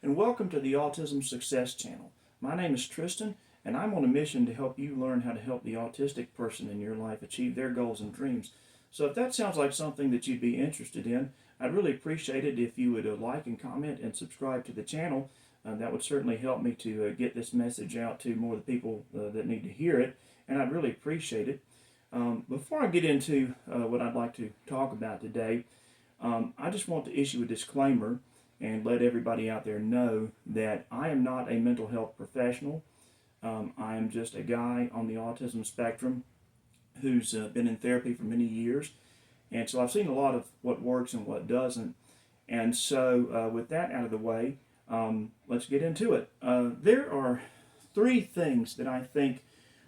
and welcome to the Autism Success channel. My name is Tristan, and I'm on a mission to help you learn how to help the autistic person in your life achieve their goals and dreams. So if that sounds like something that you'd be interested in, I'd really appreciate it if you would like and comment and subscribe to the channel. That would certainly help me to get this message out to more of the people that need to hear it, and I'd really appreciate it. Before I get into what I'd like to talk about today, I just want to issue a disclaimer and let everybody out there know that I am not a mental health professional. I am just a guy on the autism spectrum who's been in therapy for many years. And so I've seen a lot of what works and what doesn't. And so with that out of the way, let's get into it. There are three things that I think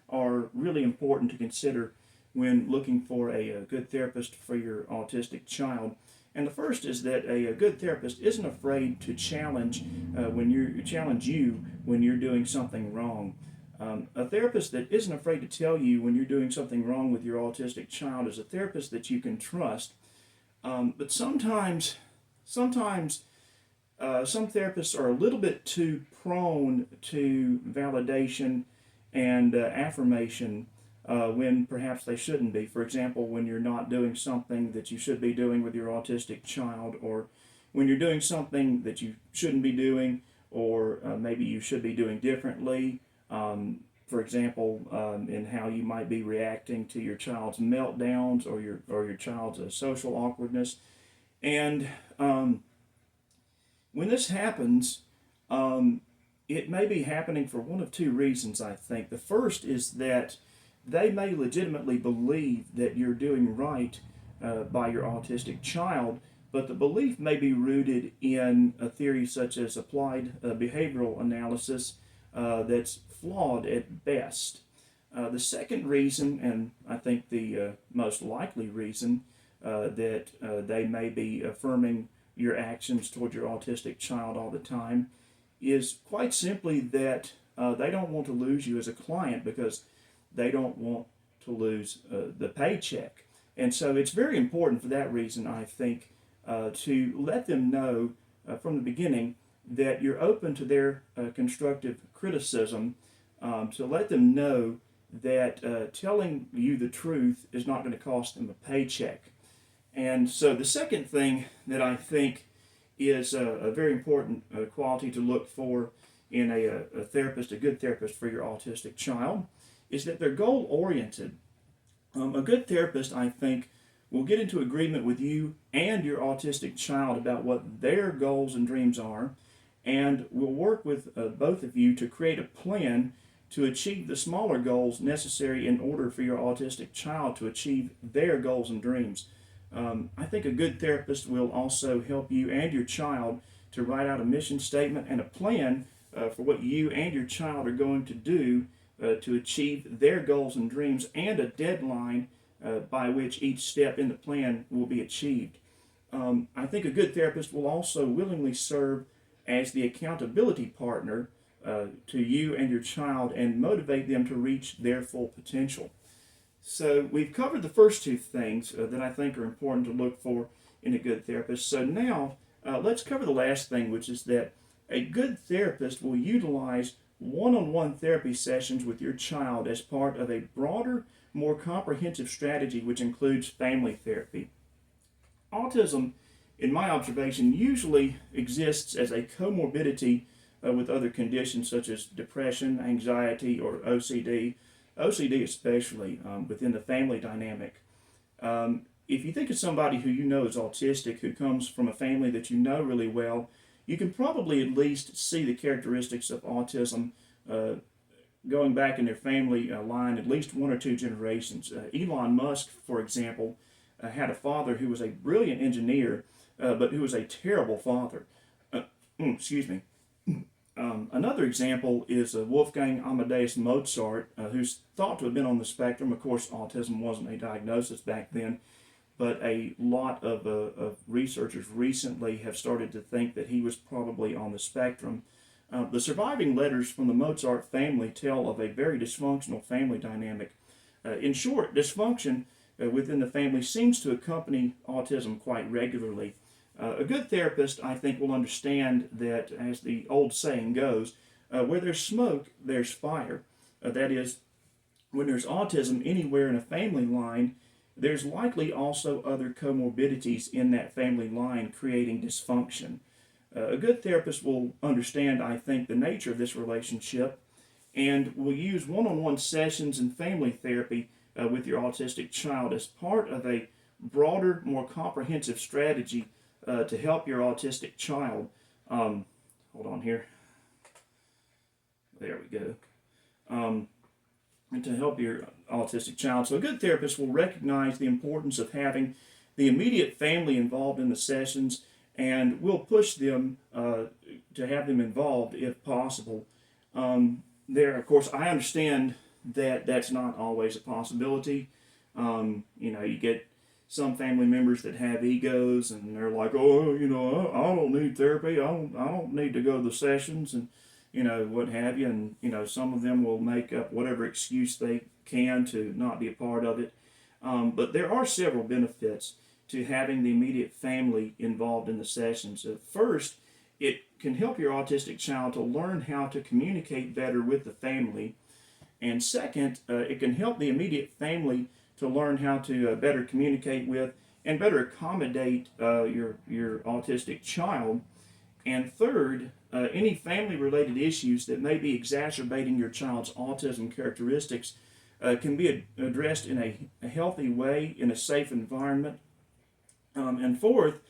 are really important to consider when looking for a good therapist for your autistic child. And the first is that a good therapist isn't afraid to challenge you when you're doing something wrong. A therapist that isn't afraid to tell you when you're doing something wrong with your autistic child is a therapist that you can trust. But sometimes some therapists are a little bit too prone to validation and affirmation when perhaps they shouldn't be. For example, when you're not doing something that you should be doing with your autistic child, or when you're doing something that you shouldn't be doing, or maybe you should be doing differently. For example, in how you might be reacting to your child's meltdowns or your child's social awkwardness. And when this happens, it may be happening for one of two reasons, I think. The first is that they may legitimately believe that you're doing right by your autistic child, but the belief may be rooted in a theory such as applied behavioral analysis that's flawed at best. The second reason, and I think the most likely reason that they may be affirming your actions toward your autistic child all the time, is quite simply that they don't want to lose you as a client because they don't want to lose the paycheck. And so it's very important for that reason, I think, to let them know from the beginning that you're open to their constructive criticism, to let them know that telling you the truth is not going to cost them a paycheck. And so the second thing that I think is a very important quality to look for in a therapist, a good therapist for your autistic child, is that they're goal-oriented. A good therapist, I think, will get into agreement with you and your autistic child about what their goals and dreams are, and will work with both of you to create a plan to achieve the smaller goals necessary in order for your autistic child to achieve their goals and dreams. I think a good therapist will also help you and your child to write out a mission statement and a plan for what you and your child are going to do to achieve their goals and dreams, and a deadline by which each step in the plan will be achieved. I think a good therapist will also willingly serve as the accountability partner to you and your child and motivate them to reach their full potential. So we've covered the first two things that I think are important to look for in a good therapist. So now let's cover the last thing, which is that a good therapist will utilize one-on-one therapy sessions with your child as part of a broader, more comprehensive strategy which includes family therapy. Autism, in my observation, usually exists as a comorbidity with other conditions such as depression, anxiety, or OCD. OCD especially within the family dynamic. If you think of somebody who you know is autistic, who comes from a family that you know really well, you can probably at least see the characteristics of autism going back in their family line at least one or two generations. Elon Musk, for example, had a father who was a brilliant engineer, but who was a terrible father. Excuse me. Another example is Wolfgang Amadeus Mozart, who's thought to have been on the spectrum. Of course, autism wasn't a diagnosis back then, but a lot of researchers recently have started to think that he was probably on the spectrum. The surviving letters from the Mozart family tell of a very dysfunctional family dynamic. In short, dysfunction within the family seems to accompany autism quite regularly. A good therapist, I think, will understand that, as the old saying goes, where there's smoke, there's fire. That is, when there's autism anywhere in a family line, there's likely also other comorbidities in that family line creating dysfunction. A good therapist will understand, I think, the nature of this relationship and will use one-on-one sessions and family therapy with your autistic child as part of a broader, more comprehensive strategy to help your autistic child. Hold on here. There we go. And to help your autistic child. So a good therapist will recognize the importance of having the immediate family involved in the sessions and will push them to have them involved if possible. Of course, I understand that that's not always a possibility. You get some family members that have egos and they're like, oh, I don't need therapy. I don't need to go to the sessions and, what have you. And, some of them will make up whatever excuse they can to not be a part of it. But there are several benefits to having the immediate family involved in the sessions. First, it can help your autistic child to learn how to communicate better with the family. And second, it can help the immediate family to learn how to better communicate with and better accommodate your autistic child. And third, any family-related issues that may be exacerbating your child's autism characteristics can be addressed in a healthy way, in a safe environment. And fourth,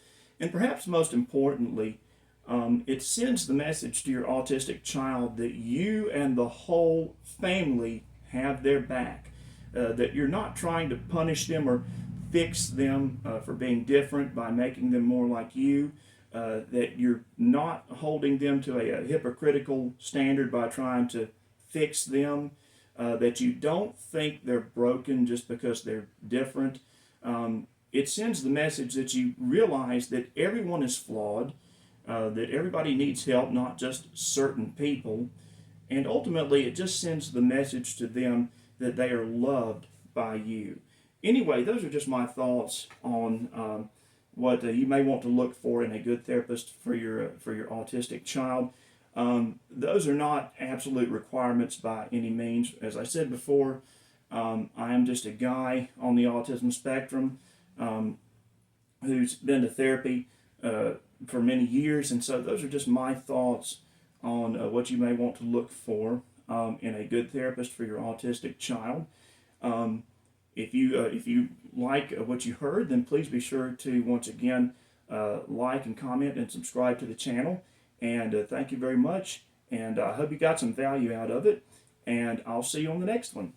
and perhaps most importantly, it sends the message to your autistic child that you and the whole family have their back, that you're not trying to punish them or fix them for being different by making them more like you, that you're not holding them to a hypocritical standard by trying to fix them, that you don't think they're broken just because they're different. It sends the message that you realize that everyone is flawed, that everybody needs help, not just certain people. And ultimately, it just sends the message to them that they are loved by you. Anyway, those are just my thoughts on what you may want to look for in a good therapist for your autistic child. Those are not absolute requirements by any means. As I said before, I am just a guy on the autism spectrum who's been to therapy for many years, and so those are just my thoughts on what you may want to look for in a good therapist for your autistic child. If you like what you heard, then please be sure to once again like and comment and subscribe to the channel. And thank you very much. And I hope you got some value out of it. And I'll see you on the next one.